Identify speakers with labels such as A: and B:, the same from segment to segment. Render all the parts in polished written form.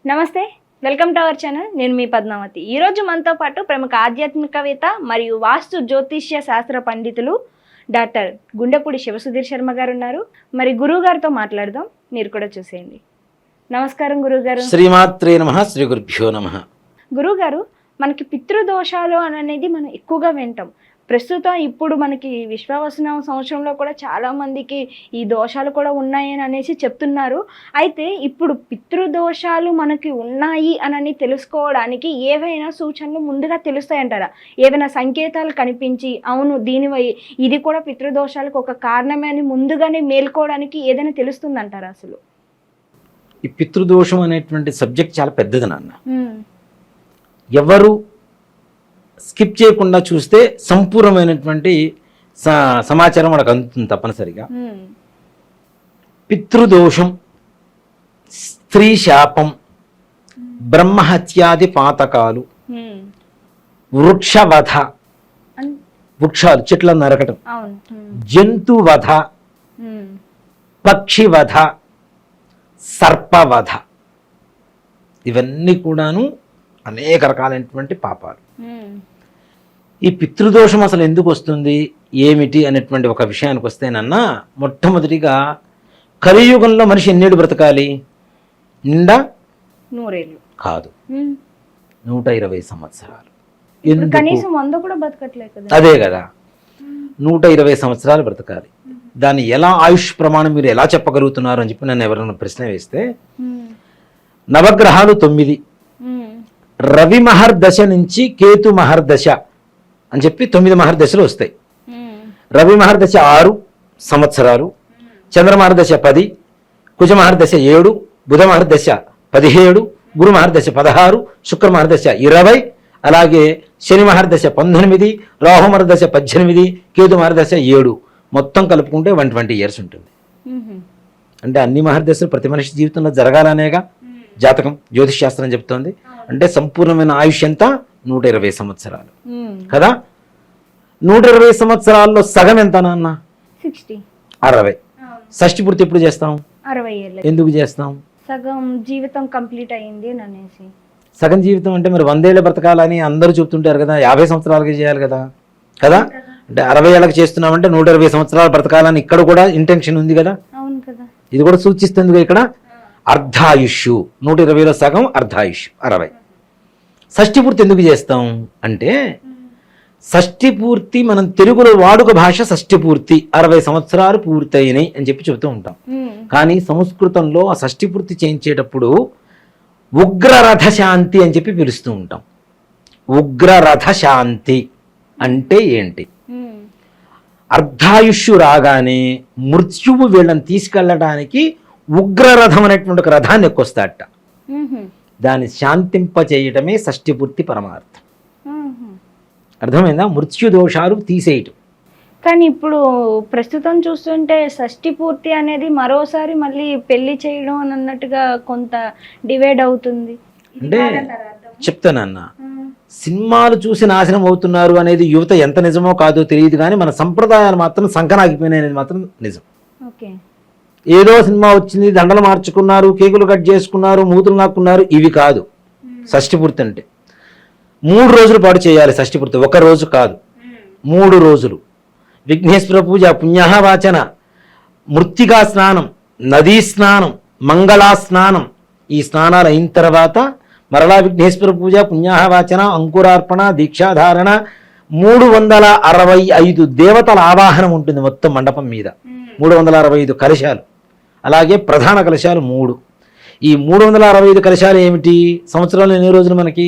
A: నమస్తే, welcome to our channel. నేను మీ పద్మావతి. ఈరోజు మనతో పాటు ప్రముఖ ఆధ్యాత్మికవేత్త మరియు వాస్తు జ్యోతిష్య శాస్త్ర పండితులు డాక్టర్ గుండెపూడి శివసుధీర్ శర్మ గారు ఉన్నారు. మరి గురువు గారితో మాట్లాడదాం, మీరు కూడా చూసేయండి. నమస్కారం గురువుగారు.
B: శ్రీమాత్రే నమః. శ్రీ గురుభ్యో నమః.
A: గురువుగారు, మనకి పితృదోషాలు అనేది మనం ఎక్కువగా వింటాం. ప్రస్తుతం ఇప్పుడు మనకి విశ్వావసన సంవత్సరంలో కూడా చాలా మందికి ఈ దోషాలు కూడా ఉన్నాయని అనేసి చెప్తున్నారు. అయితే ఇప్పుడు పితృదోషాలు మనకి ఉన్నాయి అని తెలుసుకోవడానికి ఏవైనా సూచనలు ముందుగా తెలుస్తాయంటారా? ఏవైనా సంకేతాలు కనిపించి అవును ఇది కూడా పితృదోషాలకు ఒక కారణమే అని ముందుగానే మేల్కోవడానికి ఏదైనా తెలుస్తుందంటారా? అసలు
B: ఈ పితృదోషం అనేటువంటి సబ్జెక్ట్ చాలా పెద్దది నాన్న. ఎవరు స్కిప్ చేయకుండా చూస్తే సంపూర్ణమైనటువంటి సమాచారం మనకు అందుతుంది తప్పనిసరిగా. పితృదోషం, స్త్రీ శాపం, బ్రహ్మహత్యాది పాతకాలు, వృక్షవధ, వృక్షాలు చెట్లను నరకటం, జంతువధ, పక్షివధ, సర్పవధ, ఇవన్నీ కూడాను అనేక రకాలైనటువంటి పాపాలు. ఈ పితృదోషం అసలు ఎందుకు వస్తుంది, ఏమిటి అనేటువంటి ఒక విషయానికి వస్తేనన్నా, మొట్టమొదటిగా కలియుగంలో మనిషి ఎన్నేళ్ళు బ్రతకాలి? నిండా
A: 100 ఏళ్ళు
B: కాదు, 120 సంవత్సరాలు.
A: కనీసం 100 కూడా బతకట్లేదు కదా.
B: అదే కదా, 120 సంవత్సరాలు బ్రతకాలి. దాన్ని ఎలా ఆయుష్ ప్రమాణం మీరు ఎలా చెప్పగలుగుతున్నారు అని చెప్పి నన్ను ఎవరైనా ప్రశ్న వేస్తే, నవగ్రహాలు 9, రవి మహర్దశ నుంచి కేతు మహర్దశ అని చెప్పి 9 మహర్దశలు వస్తాయి. రవి మహర్దశ 6 సంవత్సరాలు, చంద్ర మహర్దశ 10, కుజ మహర్దశ 7, బుధ మహర్దశ 17, గురు మహర్దశ 16, శుక్ర మహర్దశ 20, అలాగే శని మహర్దశ 19, రాహు మహర్దశ 18, కేతు మహర్దశ 7, మొత్తం కలుపుకుంటే 120 ఇయర్స్ ఉంటుంది. అంటే అన్ని మహర్దశలు ప్రతి మనిషి జీవితంలో జరగాలనేగా జాతకం, జ్యోతిష్ శాస్త్రం చెప్తోంది. అంటే సంపూర్ణమైన ఆయుష్ ఎంత? 120 సంవత్సరాలు కదా. 120 సంవత్సరాల్లో సగం ఎంత నాన్న? 60. షష్ఠి పూర్తి ఎప్పుడు చేస్తాం?
A: 60 ఏళ్ళు.
B: ఎందుకు చేస్తాం?
A: సగం జీవితం కంప్లీట్ అయింది అనేసి.
B: సగం జీవితం అంటే మరి 100 ఏళ్ళు బ్రతకాలని అందరూ చెప్తుంటారు కదా, 50 సంవత్సరాలకి చేయాలి కదా. కదా, అంటే 60 ఏళ్ళకి చేస్తున్నామంటే 120 సంవత్సరాలు బ్రతకాలని ఇక్కడ కూడా ఇంటెన్షన్ ఉంది కదా.
A: అవును కదా.
B: ఇది కూడా సూచిస్తుంది ఇక్కడ అర్ధాయుష్. 120లో సగం అర్ధాయుష్ 60. షష్ఠి పూర్తి ఎందుకు చేస్తాం అంటే, షష్ఠి పూర్తి మనం తెలుగులో వాడుక భాష షష్ఠి పూర్తి 60 సంవత్సరాలు పూర్తయినాయి అని చెప్పి చెబుతూ ఉంటాం. కానీ సంస్కృతంలో ఆ షష్ఠి పూర్తి చేయించేటప్పుడు ఉగ్రరథ శాంతి అని చెప్పి పిలుస్తూ ఉంటాం. ఉగ్రరథ శాంతి అంటే ఏంటి? అర్ధాయుష్ రాగానే మృత్యువు వీళ్ళని తీసుకెళ్ళడానికి ఉగ్రరథం అనేటువంటి ఒక రథాన్ని ఎక్కొస్తాడట. దాన్ని శాంతింప చేయటమే షష్ఠి పూర్తి పరమార్థం. అర్థమైందా? మృత్యు దోషాలు తీసేయటం.
A: కానీ ఇప్పుడు ప్రస్తుతం చూస్తుంటే షష్ఠి పూర్తి అనేది మరోసారి మళ్ళీ పెళ్లి చేయడం అని అన్నట్టుగా కొంత డివైడ్ అవుతుంది.
B: అంటే చెప్తానన్న, సినిమాలు చూసి నాశనం అవుతున్నారు అనేది యువత ఎంత నిజమో కాదో తెలియదు, కానీ మన సంప్రదాయాలు మాత్రం సంకనాగిపోయినాయి అనేది మాత్రం నిజం. ఏదో సినిమా వచ్చింది, దండలు మార్చుకున్నారు, కేకులు కట్ చేసుకున్నారు, మూతులు నాక్కున్నారు, ఇవి కాదు. షష్ఠి పూర్తి అంటే 3 రోజుల పాటు చేయాలి. షష్ఠి పూర్తి 1 రోజు కాదు, 3 రోజులు. విఘ్నేశ్వర పూజ, పుణ్యవాచన, మృత్తికా స్నానం, నదీ స్నానం, మంగళా స్నానం. ఈ స్నానాలు అయిన తర్వాత మరలా విఘ్నేశ్వర పూజ, పుణ్యవాచన, అంకురార్పణ, దీక్షాధారణ, 365 దేవతల ఆవాహనం ఉంటుంది మొత్తం మండపం మీద. 365 కలశాలు, అలాగే ప్రధాన కలశాలు 3. ఈ 365 కలశాలు ఏమిటి? సంవత్సరంలో ఎన్ని రోజులు మనకి?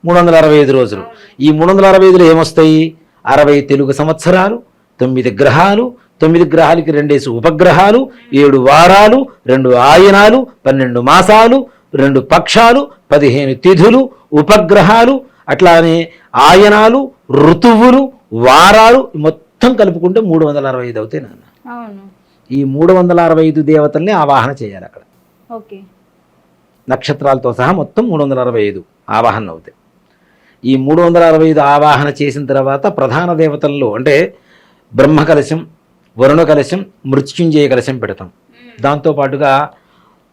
B: 365 రోజులు. ఈ 365లో ఏమొస్తాయి? 60 తెలుగు సంవత్సరాలు, 9 గ్రహాలు, 9 గ్రహాలకి 2 ఉపగ్రహాలు, 7 వారాలు, 2 ఆయనాలు, 12 మాసాలు, 2 పక్షాలు, 15 తిథులు, ఉపగ్రహాలు, అట్లానే ఆయనాలు, ఋతువులు, వారాలు మొత్తం కలుపుకుంటే 365 అవుతాయి నాన్న. ఈ 365 దేవతల్ని ఆవాహన చేయాలి అక్కడ. నక్షత్రాలతో సహా మొత్తం 365 ఆవాహన అవుతాయి. ఈ 365 ఆవాహన చేసిన తర్వాత ప్రధాన దేవతల్లో అంటే బ్రహ్మ కలశం, వరుణ కలశం, మృత్యుంజయ కలశం పెడతాం. దాంతోపాటుగా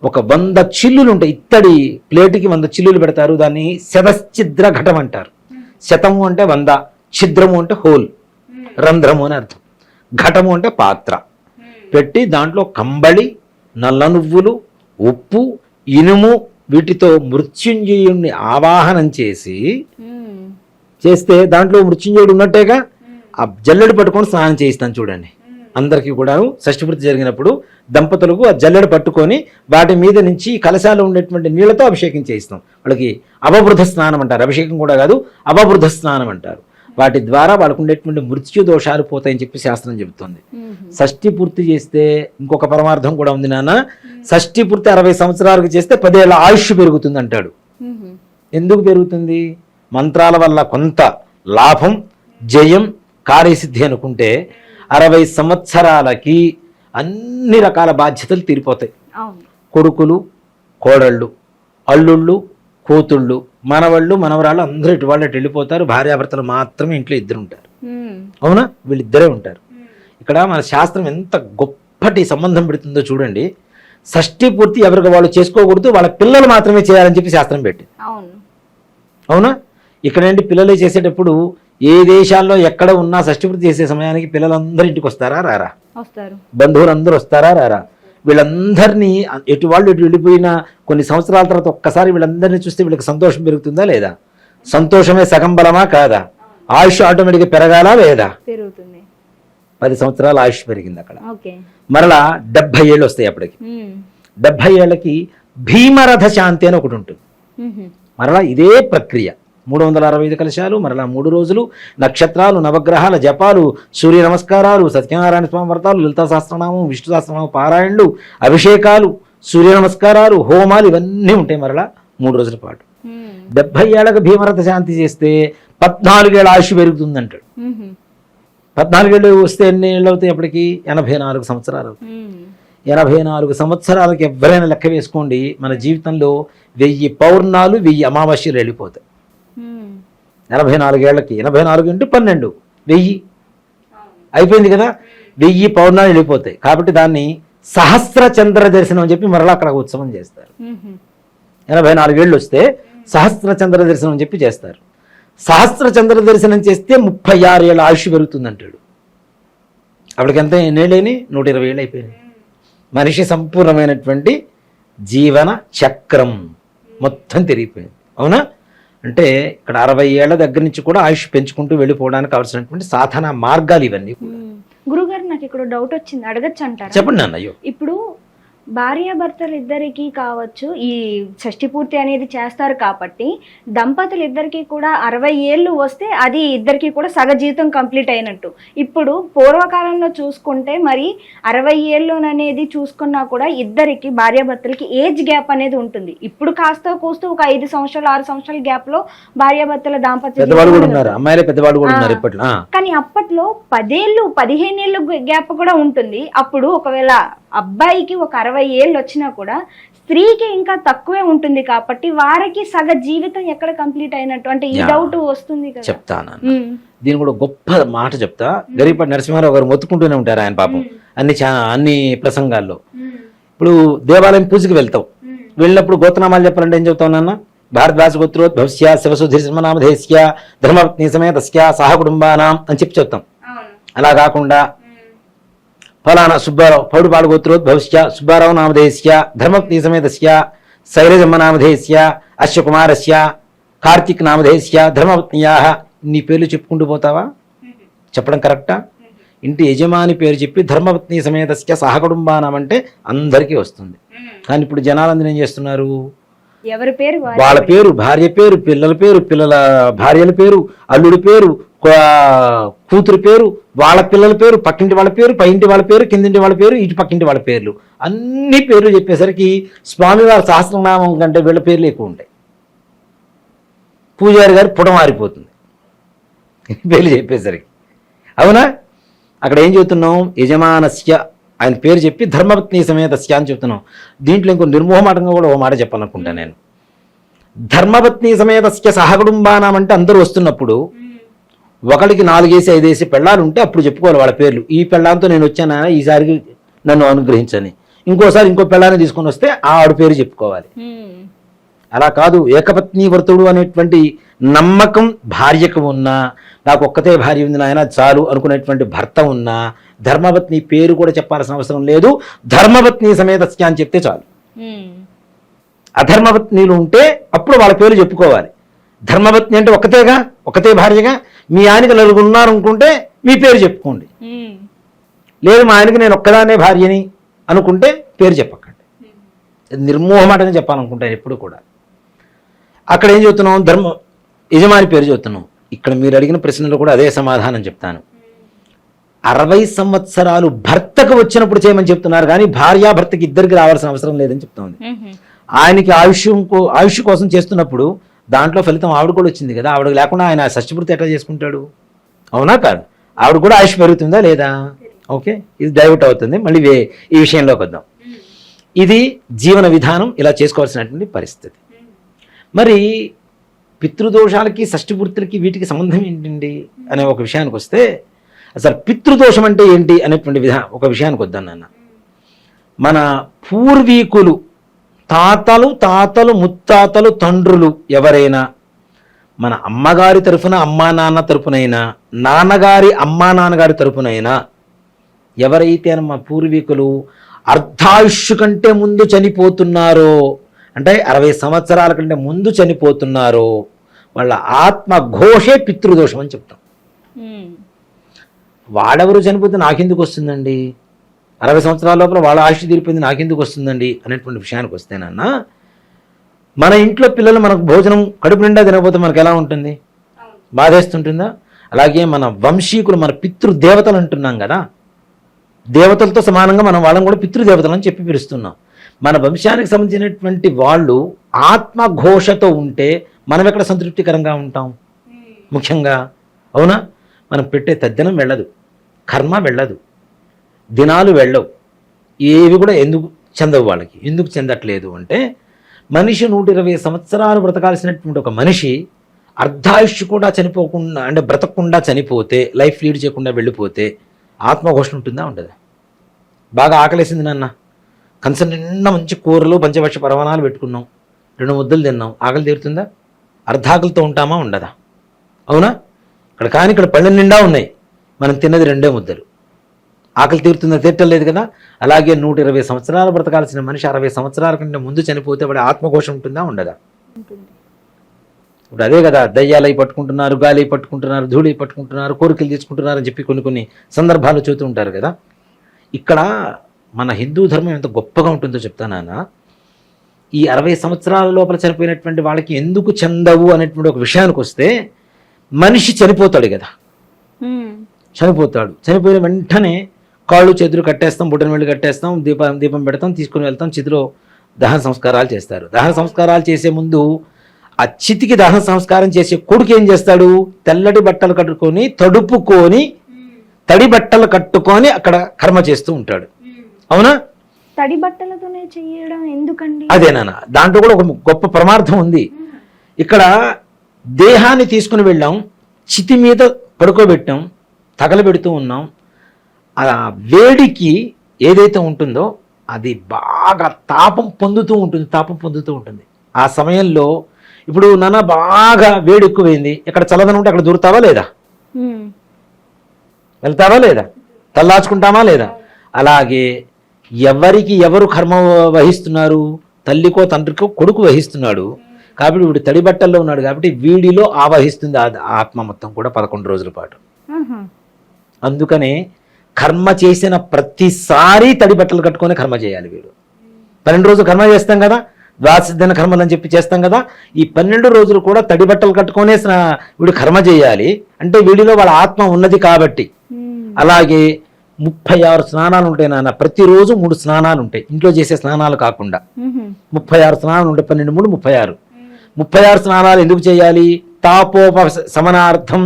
B: ఒక 100 చిల్లులు ఉంటాయి. ఇత్తడి ప్లేటుకి 100 చిల్లులు పెడతారు. దాన్ని శతశ్చిద్ర ఘటం అంటారు. శతము అంటే 100, ఛిద్రము అంటే హోల్, రంధ్రము అని అర్థం. ఘటము అంటే పాత్ర పెట్టి దాంట్లో కంబళి, నల్ల నువ్వులు, ఉప్పు, ఇనుము వీటితో మృత్యుంజయుణ్ణి ఆవాహనం చేస్తే దాంట్లో మృత్యుంజయుడు ఉన్నట్టేగా. ఆ జల్లెడు పట్టుకొని స్నానం చేయిస్తాను చూడండి. అందరికీ కూడా షష్ఠిపూర్తి జరిగినప్పుడు దంపతులకు ఆ జల్లెడ పట్టుకొని వాటి మీద నుంచి కలశాలు ఉండేటువంటి నీళ్లతో అభిషేకం చేయిస్తాం. వాళ్ళకి అవబృధ స్నానం అంటారు. అభిషేకం కూడా కాదు, అవబృధ స్నానం అంటారు. వాటి ద్వారా వాళ్ళకు ఉండేటువంటి మృత్యు దోషాలు పోతాయని చెప్పి శాస్త్రం చెబుతుంది. షష్ఠి పూర్తి చేస్తే ఇంకొక పరమార్థం కూడా ఉంది నాన్న. షష్ఠి పూర్తి 60 సంవత్సరాలకు చేస్తే 10 ఏళ్ల ఆయుష్ పెరుగుతుంది అంటాడు. ఎందుకు పెరుగుతుంది? మంత్రాల వల్ల కొంత లాభం, జయం, కార్యసిద్ధి అనుకుంటే 60 సంవత్సరాలకి అన్ని రకాల బాధ్యతలు తీరిపోతాయి. కొడుకులు, కోడళ్ళు, అల్లుళ్ళు, కూతుళ్ళు, మనవాళ్ళు, మనవరాళ్ళు అందరూ ఇటు వాళ్ళు వెళ్ళిపోతారు. భార్యాభర్తలు మాత్రమే ఇంట్లో ఇద్దరు ఉంటారు. అవునా? వీళ్ళిద్దరే ఉంటారు. ఇక్కడ మన శాస్త్రం ఎంత గొప్పటి సంబంధం పెడుతుందో చూడండి. షష్ఠి పూర్తి ఎవరికి వాళ్ళు చేసుకోకూడదు, వాళ్ళ పిల్లలు మాత్రమే చేయాలని చెప్పి శాస్త్రం పెట్టింది. అవునా? ఇక్కడేంటి పిల్లలే చేసేటప్పుడు ఏ దేశాల్లో ఎక్కడ ఉన్నా షష్ఠిపూర్తి చేసే సమయానికి పిల్లలందరూ ఇంటికి వస్తారా రారా? బంధువులందరూ వస్తారా రారా? వీళ్ళందరినీ ఎటు వాళ్ళు ఎటు వెళ్ళిపోయిన కొన్ని సంవత్సరాల తర్వాత ఒక్కసారి వీళ్ళందరినీ చూస్తే వీళ్ళకి సంతోషం పెరుగుతుందా లేదా? సంతోషమే సగం బలమా కాదా? ఆయుష్ ఆటోమేటిక్గా పెరగాలా లేదా? 10 సంవత్సరాల ఆయుష్ పెరిగింది అక్కడ. మరలా 70 ఏళ్ళు వస్తాయి అప్పటికి. 70 ఏళ్ళకి భీమరథ శాంతి అని ఒకటి ఉంటుంది. మరలా ఇదే ప్రక్రియ 365 కలశాలు, మరలా 3 రోజులు, నక్షత్రాలు, నవగ్రహాల జపాలు, సూర్య నమస్కారాలు, సత్యనారాయణ స్వామి వ్రతాలు, లలితా సహస్రనామం, విష్ణు సహస్రనామం పారాయణలు, అభిషేకాలు, సూర్య నమస్కారాలు, హోమాలు ఇవన్నీ ఉంటాయి మరలా 3 రోజుల పాటు. 70 ఏళ్ళకు భీమరథ శాంతి చేస్తే 14 ఏళ్ళ ఆయుష్ పెరుగుతుందంటాడు. 14 ఏళ్ళు వస్తే ఎన్ని ఏళ్ళు అవుతాయి అప్పటికి? 84 సంవత్సరాలు. 84 సంవత్సరాలకి ఎవరైనా లెక్క వేసుకోండి, మన జీవితంలో 1000 పౌర్ణాలు, 1000 అమావాస్యలు వెళ్ళిపోతాయి. 84 ఏళ్ళకి 84 × 12 1000 అయిపోయింది కదా. 1000 పౌర్ణాలు వెళ్ళిపోతాయి. కాబట్టి దాన్ని సహస్ర చంద్ర దర్శనం అని చెప్పి మరలా అక్కడ ఉత్సవం చేస్తారు. 84 ఏళ్ళు వస్తే సహస్ర చంద్ర దర్శనం అని చెప్పి చేస్తారు. సహస్ర చంద్ర దర్శనం చేస్తే 36 ఏళ్ళ ఆయుష్ పెరుగుతుందంటాడు. అప్పటికి ఎంత ఎన్నేళ్ళని? 120 ఏళ్ళు అయిపోయినాయి. మనిషి సంపూర్ణమైనటువంటి జీవన చక్రం మొత్తం తిరిగిపోయింది. అవునా? అంటే ఇక్కడ 60 ఏళ్ల దగ్గర నుంచి కూడా ఆయుష్ పెంచుకుంటూ వెళ్ళిపోవడానికి కావాల్సినటువంటి సాధన మార్గాలు ఇవన్నీ.
A: గురుగారు, నాకు ఇక్కడ డౌట్ వచ్చింది, అడగచ్చు అంటారా?
B: చెప్పండి నాన్న. అయ్యో,
A: ఇప్పుడు భార్యాభర్తలు ఇద్దరికి కావచ్చు ఈ షష్ఠి పూర్తి అనేది చేస్తారు కాబట్టి దంపతులు ఇద్దరికి కూడా 60 ఏళ్ళు వస్తే అది ఇద్దరికి కూడా సగ జీవితం కంప్లీట్ అయినట్టు. ఇప్పుడు పూర్వకాలంలో చూసుకుంటే మరి 60 ఏళ్ళు అనేది చూసుకున్నా కూడా ఇద్దరికి భార్యాభర్తలకి ఏజ్ గ్యాప్ అనేది ఉంటుంది. ఇప్పుడు కాస్త కూస్తూ ఒక 5 సంవత్సరాలు 6 సంవత్సరాల గ్యాప్ లో భార్యాభర్తల దాంపత్య కానీ అప్పట్లో 10 ఏళ్ళు 15 ఏళ్ళు గ్యాప్ కూడా ఉంటుంది. అప్పుడు ఒకవేళ అబ్బాయికి ఒక 60 ఏళ్ళు వచ్చినా కూడా స్త్రీకి ఇంకా తక్కువే ఉంటుంది కాబట్టి వారికి సగ జీవితం ఎక్కడ కంప్లీట్ అయినట్టు అంటే ఈ డౌట్ వస్తుంది కదా.
B: చెప్తాను దీని కూడా గొప్ప మాట చెప్తా. గరిపాటి నరసింహారావు గారు మొత్తుకుంటూనే ఉంటారు ఆయన పాపం అన్ని ప్రసంగాల్లో. ఇప్పుడు దేవాలయం పూజకి వెళ్తావు, వెళ్ళినప్పుడు గోత్రనామాలు చెప్పాలంటే ఏం చెప్తావు నాన్న? భారద్వాజ గోత్రోద్భవస్య శివసుధీర్మనామధేస్య ధర్మపత్ని సమేతస్య సహ కుటుంబానాం అని చెప్పి చెప్తాం. అలా కాకుండా ఫలానా సుబ్బారావు పౌడుపాడు గోత్రోద్భవస్య సుబ్బారావు నామధేయస్య ధర్మపత్ని సమేతస్య శైలజమ్మ నామధేయస్య అశ్వ కుమారస్య కార్తీక్ నామధేయస్య ధర్మపత్నియాః నీ పేర్లు చెప్పుకుంటూ పోతావా? చెప్పడం కరెక్టా? ఇంటి యజమాని పేరు చెప్పి ధర్మపత్ని సమేతస్య సహకుటుంబానం అంటే అందరికీ వస్తుంది. కానీ ఇప్పుడు జనాలందరూ ఏం చేస్తున్నారు?
A: ఎవరి పేరు
B: వాళ్ళ పేరు, భార్య పేరు, పిల్లల పేరు, పిల్లల భార్యల పేరు, అల్లుడి పేరు, కూతురు పేరు, వాళ్ళ పిల్లల పేరు, పక్కింటి వాళ్ళ పేరు, పైంటి వాళ్ళ పేరు, కిందింటి వాళ్ళ పేరు, ఇటు పక్కింటి వాళ్ళ పేర్లు, అన్ని పేర్లు చెప్పేసరికి స్వామివారి సహస్రనామం కంటే వీళ్ళ పేర్లు ఎక్కువ ఉంటాయి. పూజారి గారు పుట మారిపోతుంది పేర్లు చెప్పేసరికి. అవునా? అక్కడ ఏం చెబుతున్నాం? యజమానస్య ఆయన పేరు చెప్పి ధర్మపత్ని సమేతస్య అని చెప్తున్నాం. దీంట్లో ఇంకో నిర్మోహమాటంగా కూడా ఓ మాట చెప్పాలనుకుంటా నేను. ధర్మపత్ని సమేతస్య సహకుటుంబానం అంటే అందరూ వస్తున్నప్పుడు ఒకరికి 4 వేసి 5 వేసి పెళ్ళాలు ఉంటే అప్పుడు చెప్పుకోవాలి వాళ్ళ పేర్లు. ఈ పెళ్ళాంతో నేను వచ్చానా, ఈసారికి నన్ను అనుగ్రహించని. ఇంకోసారి ఇంకో పెళ్ళాన్ని తీసుకొని వస్తే ఆవిడ పేరు చెప్పుకోవాలి. అలా కాదు, ఏకపత్ని వ్రతుడు అనేటువంటి నమ్మకం భార్యకు ఉన్నా, నాకు ఒక్కతే భార్య ఉంది నాయన చాలు అనుకునేటువంటి భర్త ఉన్నా ధర్మపత్ని పేరు కూడా చెప్పాల్సిన అవసరం లేదు. ధర్మపత్ని సమేత అని చెప్తే చాలు. అధర్మపత్నిలు ఉంటే అప్పుడు వాళ్ళ పేరు చెప్పుకోవాలి. ధర్మపత్ని అంటే ఒక్కతేగా, ఒక్కతే భార్యగా. మీ ఆయనకి నలుగురు ఉన్నారు అనుకుంటే మీ పేరు చెప్పుకోండి. లేదు మా ఆయనకి నేను ఒక్కదానే భార్యని అనుకుంటే పేరు చెప్పకండి. నిర్మోహమాటంగా చెప్పాలనుకుంటాను ఎప్పుడు కూడా. అక్కడ ఏం చెబుతున్నాం, యజమాని పేరు చెబుతున్నాం. ఇక్కడ మీరు అడిగిన ప్రశ్నలో కూడా అదే సమాధానం చెప్తాను. 60 సంవత్సరాలు భర్తకు వచ్చినప్పుడు చేయమని చెప్తున్నారు కానీ భార్యాభర్తకి ఇద్దరికి రావాల్సిన అవసరం లేదని చెప్తోంది. ఆయనకి ఆయుష్ కోసం చేస్తున్నప్పుడు దాంట్లో ఫలితం ఆవిడ కూడా వచ్చింది కదా. ఆవిడ లేకుండా ఆయన షష్ఠపూర్తి ఎట్లా చేసుకుంటాడు? అవునా కాదు? ఆవిడ కూడా ఆయుష్ పెరుగుతుందా లేదా? ఓకే, ఇది డైవర్ట్ అవుతుంది. మళ్ళీ ఈ విషయంలోకి వద్దాం. ఇది జీవన విధానం, ఇలా చేసుకోవాల్సినటువంటి పరిస్థితి. మరి పితృదోషాలకి షష్ఠపూర్తులకి వీటికి సంబంధం ఏంటండి అనే ఒక విషయానికి వస్తే, అసలు పితృదోషం అంటే ఏంటి అనేటువంటి ఒక విషయానికి వద్దాం నాన్న. మన పూర్వీకులు తాతలు ముత్తాతలు తండ్రులు ఎవరైనా మన అమ్మగారి తరఫున అమ్మా నాన్న తరఫునైనా నాన్నగారి అమ్మా నాన్నగారి తరఫునైనా ఎవరైతే మా పూర్వీకులు అర్ధాయుష్ కంటే ముందు చనిపోతున్నారో, అంటే 60 సంవత్సరాల కంటే ముందు చనిపోతున్నారో వాళ్ళ ఆత్మ ఘోషే పితృదోషం అని చెప్తాం. వాడెవరు చనిపోతే నాకెందుకు వస్తుందండి, 60 సంవత్సరాల లోపల వాళ్ళ ఆయుష్ తీరిపోయింది నాకెందుకు వస్తుందండి అనేటువంటి విషయానికి వస్తేనన్నా, మన ఇంట్లో పిల్లలు మనకు భోజనం కడుపు నిండా తినకపోతే మనకు ఎలా ఉంటుంది? బాధేస్తుంటుందా? అలాగే మన వంశీకులు, మన పితృదేవతలు అంటున్నాం కదా, దేవతలతో సమానంగా మనం వాళ్ళని కూడా పితృదేవతలు అని చెప్పి పిలుస్తున్నాం. మన వంశానికి సంబంధించినటువంటి వాళ్ళు ఆత్మఘోషతో ఉంటే మనం ఎక్కడ సంతృప్తికరంగా ఉంటాం? ముఖ్యంగా అవునా? మనం పెట్టే తద్దినం వెళ్ళదు, కర్మ వెళ్ళదు, దినాలు వెళ్ళవు, ఏవి కూడా ఎందుకు చెందవు వాళ్ళకి. ఎందుకు చెందట్లేదు అంటే, మనిషి 120 సంవత్సరాలు బ్రతకాల్సినటువంటి ఒక మనిషి అర్ధాయుష్ కూడా చనిపోకుండా, అంటే బ్రతకకుండా చనిపోతే, లైఫ్ లీడ్ చేయకుండా వెళ్ళిపోతే ఆత్మఘోషణ ఉంటుందా? ఉండదా? బాగా ఆకలేసింది నాన్న, కంచం నిండా మంచి కూరలు పంచభక్ష పరమాణాలు పెట్టుకున్నాం, 2 ముద్దలు తిన్నాం, ఆకలి తీరుతుందా? అర్ధాకలితో ఉంటామా? ఉండదా? అవునా? ఇక్కడ పళ్ళ నిండా ఉన్నాయి, మనం తిన్నది 2 ముద్దలు, ఆకలి తీరుతుందా? తీర్చలేదు కదా. అలాగే 120 సంవత్సరాలు బ్రతకాల్సిన మనిషి 60 సంవత్సరాల కంటే ముందు చనిపోతే వాడి ఆత్మఘోష ఉంటుందా? ఉండదా? ఇప్పుడు అదే కదా, దయ్యాలై పట్టుకుంటున్నారు, గాలి పట్టుకుంటున్నారు, ధూళి పట్టుకుంటున్నారు, కోరికలు తీసుకుంటున్నారు అని చెప్పి కొన్ని సందర్భాలు చూస్తూ ఉంటారు కదా. ఇక్కడ మన హిందూ ధర్మం ఎంత గొప్పగా ఉంటుందో చెప్తానా. ఈ 60 సంవత్సరాల లోపల చనిపోయినటువంటి వాళ్ళకి ఎందుకు చెందవు అనేటువంటి ఒక విషయానికి వస్తే, మనిషి చనిపోతాడు కదా, చనిపోయిన వెంటనే కాళ్ళు చేతులు కట్టేస్తాం, బుట్టన వెళ్ళి కట్టేస్తాం, దీపం పెడతాం, తీసుకుని వెళ్తాం, చితిలో దహన సంస్కారాలు చేస్తారు. దహన సంస్కారాలు చేసే ముందు ఆ చితికి దహన సంస్కారం చేసే కొడుకు ఏం చేస్తాడు? తెల్లటి బట్టలు కట్టుకొని, తడుపుకొని, తడి బట్టలు కట్టుకొని అక్కడ కర్మ చేస్తూ ఉంటాడు. అవునా?
A: తడి బట్టలతోనే చేయడం ఎందుకండి?
B: అదేనా, దాంట్లో కూడా ఒక గొప్ప పరమార్థం ఉంది. ఇక్కడ దేహాన్ని తీసుకుని వెళ్ళాం, చితి మీద పడుకోబెట్టాం, తగలబెడుతూ ఉన్నాం. ఆ వేడికి ఏదైతే ఉంటుందో అది బాగా తాపం పొందుతూ ఉంటుంది. ఆ సమయంలో ఇప్పుడు నాన్న బాగా వేడి ఎక్కువైంది, ఇక్కడ చల్లదనం ఉంటే అక్కడ దూరుతావా లేదా? వెళ్తావా లేదా? తల్లాచుకుంటామా లేదా? అలాగే ఎవరికి ఎవరు కర్మ వహిస్తున్నారు? తల్లికో తండ్రికో కొడుకు వహిస్తున్నాడు. కాబట్టి వీడు తడి బట్టల్లో ఉన్నాడు కాబట్టి వీడిలో ఆవహిస్తుంది ఆత్మ మొత్తం కూడా 11 రోజుల పాటు. అందుకనే కర్మ చేసిన ప్రతిసారి తడి బట్టలు కట్టుకొని కర్మ చేయాలి. వీడు 12 రోజులు కర్మ చేస్తాం కదా, ద్వాదశ కర్మలు అని చెప్పి చేస్తాం కదా, ఈ 12 రోజులు కూడా తడి బట్టలు కట్టుకొనే వీడు కర్మ చేయాలి. అంటే వీడిలో వాళ్ళ ఆత్మ ఉన్నది కాబట్టి. అలాగే 36 స్నానాలు ఉంటాయి నాన్న, ప్రతిరోజు 3 స్నానాలు ఉంటాయి, ఇంట్లో చేసే స్నానాలు కాకుండా 36 స్నానాలు ఉంటాయి. 12 3 36. 36 స్నానాలు ఎందుకు చేయాలి? తాపోపశమనార్థం,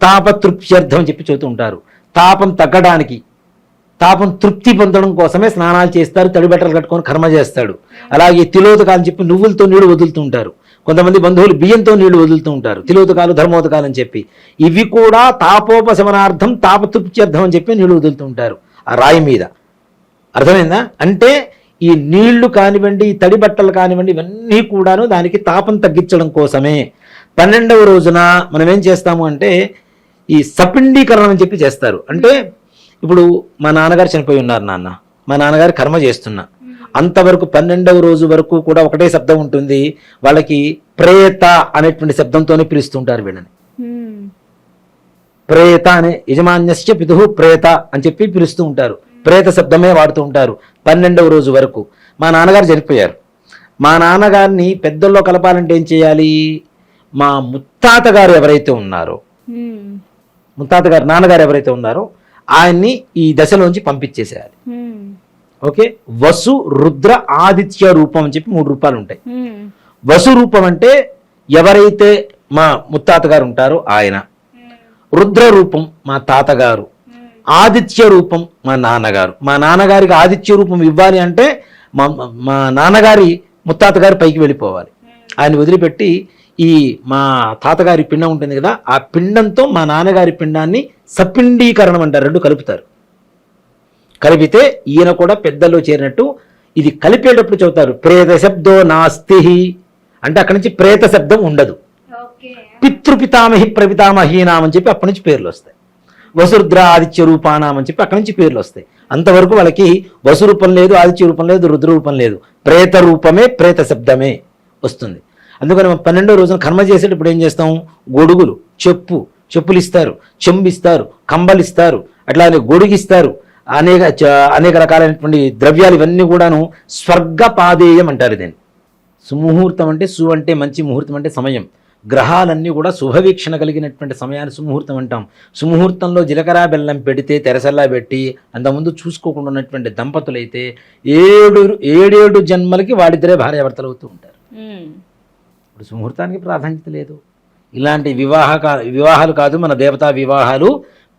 B: తాపతృప్త్యర్థం అని చెప్పి చెబుతూ ఉంటారు. తాపం తగ్గడానికి, తాపం తృప్తి పొందడం కోసమే స్నానాలు చేస్తారు, తడి బట్టలు కట్టుకొని కర్మ చేస్తాడు. అలాగే తిలోదకాలు చెప్పి నువ్వులతో నీళ్లు వదులుతూ ఉంటారు. కొంతమంది బంధువులు బియ్యంతో నీళ్లు వదులుతూ ఉంటారు, తిలోదకాలు ధర్మోదకాలు అని చెప్పి. ఇవి కూడా తాపోపశమనార్థం, తాపతృప్త్యర్థం అని చెప్పి నీళ్లు వదులుతూ ఉంటారు ఆ రాయి మీద. అర్థమైందా? అంటే ఈ నీళ్లు కానివ్వండి, ఈ తడి బట్టలు కానివ్వండి, ఇవన్నీ కూడాను దానికి తాపం తగ్గించడం కోసమే 12వ రోజున మనం ఏం చేస్తాము అంటే ఈ సపిండీకరణం అని చెప్పి చేస్తారు. అంటే ఇప్పుడు మా నాన్నగారు చనిపోయి ఉన్నారు నాన్న, మా నాన్నగారు కర్మ చేస్తున్నా, అంతవరకు 12వ రోజు వరకు కూడా ఒకటే శబ్దం ఉంటుంది. వాళ్ళకి ప్రేత అనేటువంటి శబ్దంతోనే పిలుస్తుంటారు వీళ్ళని. ప్రేత అనే యజమాన్యస్య పితుహు ప్రేత అని చెప్పి పిలుస్తూ ఉంటారు. ప్రేత శబ్దమే వాడుతూ ఉంటారు 12వ రోజు వరకు. మా నాన్నగారు చనిపోయారు. మా నాన్నగారిని పెద్దల్లో కలపాలంటే ఏం చేయాలి? మా ముత్తాత గారు ఎవరైతే ఉన్నారో, ముత్తాత గారు నాన్నగారు ఎవరైతే ఉన్నారో ఆయన్ని ఈ దశలోంచి పంపించేసేయాలి. ఓకే, వసు రుద్ర ఆదిత్య రూపం అని చెప్పి 3 రూపాలు ఉంటాయి. వసు రూపం అంటే ఎవరైతే మా ముత్తాత గారు ఉంటారో ఆయన, రుద్ర రూపం మా తాతగారు, ఆదిత్య రూపం మా నాన్నగారు. మా నాన్నగారికి ఆదిత్య రూపం ఇవ్వాలి అంటే మా నాన్నగారి ముత్తాత గారి పైకి వెళ్ళిపోవాలి. ఆయన వదిలిపెట్టి ఈ మా తాతగారి పిండం ఉంటుంది కదా, ఆ పిండంతో మా నాన్నగారి పిండాన్ని సపిండీకరణం అంటారు, 2 కలుపుతారు. కలిపితే ఈయన కూడా పెద్దల్లో చేరినట్టు. ఇది కలిపేటప్పుడు చెబుతారు ప్రేత శబ్దో నాస్తి అంటే అక్కడి నుంచి ప్రేత శబ్దం ఉండదు. పితృపితామహి ప్రపితామహీనాం అని చెప్పి అప్పటి నుంచి పేర్లు వస్తాయి. వసురుద్ర ఆదిత్య రూపానాం అని చెప్పి అక్కడి నుంచి పేర్లు వస్తాయి. అంతవరకు వాళ్ళకి వసు రూపం లేదు, ఆదిత్య రూపం లేదు, రుద్ర రూపం లేదు. ప్రేత రూపమే, ప్రేత శబ్దమే వస్తుంది. అందుకని 12వ రోజున కర్మ చేసేటప్పుడు ఏం చేస్తాం? గొడుగులు, చెప్పులు ఇస్తారు, చెంబు ఇస్తారు, కంబలు ఇస్తారు, అట్లానే గొడుగిస్తారు, అనేక రకాలైనటువంటి ద్రవ్యాలు, ఇవన్నీ కూడాను స్వర్గపాదేయం అంటారు. దీన్ని సుముహూర్తం అంటే సు అంటే మంచి, ముహూర్తం అంటే సమయం. గ్రహాలన్నీ కూడా శుభవీక్షణ కలిగినటువంటి సమయాన్ని సుముహూర్తం అంటాం. సుముహూర్తంలో జీలకర్ర బెల్లం పెడితే తెరసల్లా పెట్టి అంతకుముందు చూసుకోకుండా ఉన్నటువంటి దంపతులైతే 7 జన్మలకి వాడిద్దరే భార్యాభర్తలు అవుతూ ఉంటారు. ఇప్పుడు సుముహూర్తానికి ప్రాధాన్యత లేదు. ఇలాంటి వివాహాలు కాదు మన దేవతా వివాహాలు.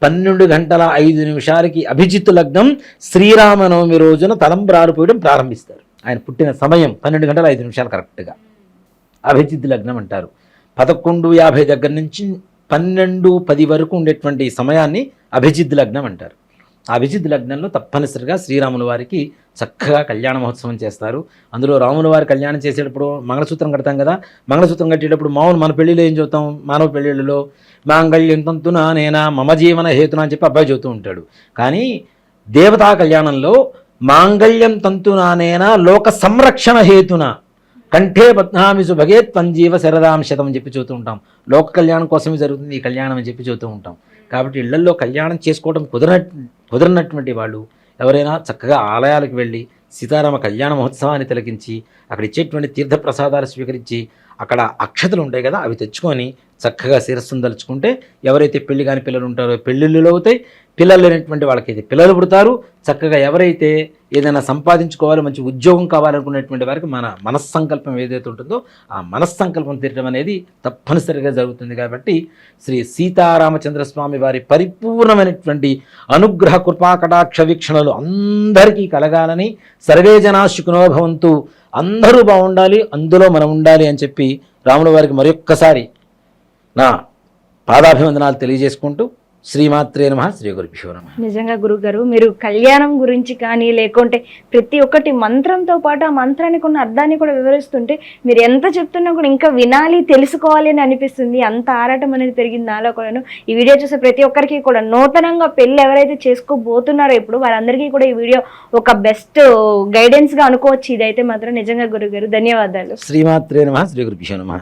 B: 12 గంటల 5 నిమిషాలకి అభిజిత్ లగ్నం శ్రీరామనవమి రోజున తలంబ్రాలు పోయడం ప్రారంభిస్తారు. ఆయన పుట్టిన సమయం 12 గంటల 5 నిమిషాలు కరెక్ట్గా అభిజిత్ లగ్నం అంటారు. 11:50 దగ్గర నుంచి 12:10 వరకు ఉండేటువంటి సమయాన్ని అభిజిత్ లగ్నం అంటారు. ఆ అభిజిత్ లగ్నంలో తప్పనిసరిగా శ్రీరాముల వారికి చక్కగా కళ్యాణ మహోత్సవం చేస్తారు. అందులో రాముల వారి కళ్యాణం చేసేటప్పుడు మంగళసూత్రం కడతాం కదా, మంగళసూత్రం కట్టేటప్పుడు మన పెళ్లిలో ఏం చదువుతాం? మానవ పెళ్లిళ్ళలో మాంగళ్యం తంతునా నేనా మమ జీవన హేతునా అని చెప్పి అబ్బాయి చెబుతూ ఉంటాడు. కానీ దేవతా కళ్యాణంలో మాంగళ్యం తంతునానేనా లోక సంరక్షణ హేతున కంఠే పద్నామి సుభగే త్వంజీవ శరదాంశతం అని చెప్పి చూస్తూ ఉంటాం. లోక కళ్యాణం కోసమే జరుగుతుంది ఈ కళ్యాణం అని చెప్పి చూస్తూ ఉంటాం. కాబట్టి ఇళ్లల్లో కళ్యాణం చేసుకోవడం కుదరనటువంటి వాళ్ళు ఎవరైనా చక్కగా ఆలయాలకు వెళ్ళి సీతారామ కళ్యాణ మహోత్సవాన్ని తిలకించి అక్కడ ఇచ్చేటువంటి తీర్థప్రసాదాలు స్వీకరించి అక్కడ అక్షతలు ఉంటాయి కదా, అవి తెచ్చుకొని చక్కగా శిరస్సును దలుచుకుంటే ఎవరైతే పెళ్లి కాని పిల్లలు ఉంటారో పెళ్ళిళ్ళు అవుతాయి, పిల్లలు లేనటువంటి వాళ్ళకైతే పిల్లలు పుడతారు. చక్కగా ఎవరైతే ఏదైనా సంపాదించుకోవాలి, మంచి ఉద్యోగం కావాలనుకునేటువంటి వారికి మన మనస్సంకల్పం ఏదైతే ఉంటుందో ఆ మనస్సంకల్పం తీరడం అనేది తప్పనిసరిగా జరుగుతుంది. కాబట్టి శ్రీ సీతారామచంద్రస్వామి వారి పరిపూర్ణమైనటువంటి అనుగ్రహ కృపాకటాక్ష వీక్షణలు అందరికీ కలగాలని, సర్వే జనా సుఖినో భవంతు, అందరూ బాగుండాలి, అందులో మనం ఉండాలి అని చెప్పి రాముల వారికి మరొక్కసారి నా పాదాభివందనాలు తెలియజేసుకుంటూ శ్రీమాత్రే నమః, శ్రీ గురుభ్యో నమః.
A: నిజంగా గురుగారు, మీరు కళ్యాణం గురించి కానీ లేకుంటే ప్రతి ఒక్కటి మంత్రంతో పాటు ఆ మంత్రానికి ఉన్న అర్థాన్ని కూడా వివరిస్తుంటే మీరు ఎంత చెప్తున్నా కూడా ఇంకా వినాలి, తెలుసుకోవాలి అని అనిపిస్తుంది. అంత ఆరాటం అనేది పెరిగింది నాలో కూడాను. ఈ వీడియో చూసే ప్రతి ఒక్కరికి కూడా నూతనంగా పెళ్లి ఎవరైతే చేసుకోబోతున్నారో ఇప్పుడు వారందరికీ కూడా ఈ వీడియో ఒక బెస్ట్ గైడెన్స్ గా అనుకోవచ్చు. ఇదైతే మాత్రం నిజంగా గురుగారు ధన్యవాదాలు.
B: శ్రీమాత్రే నమః, శ్రీ గురుభ్యో నమః.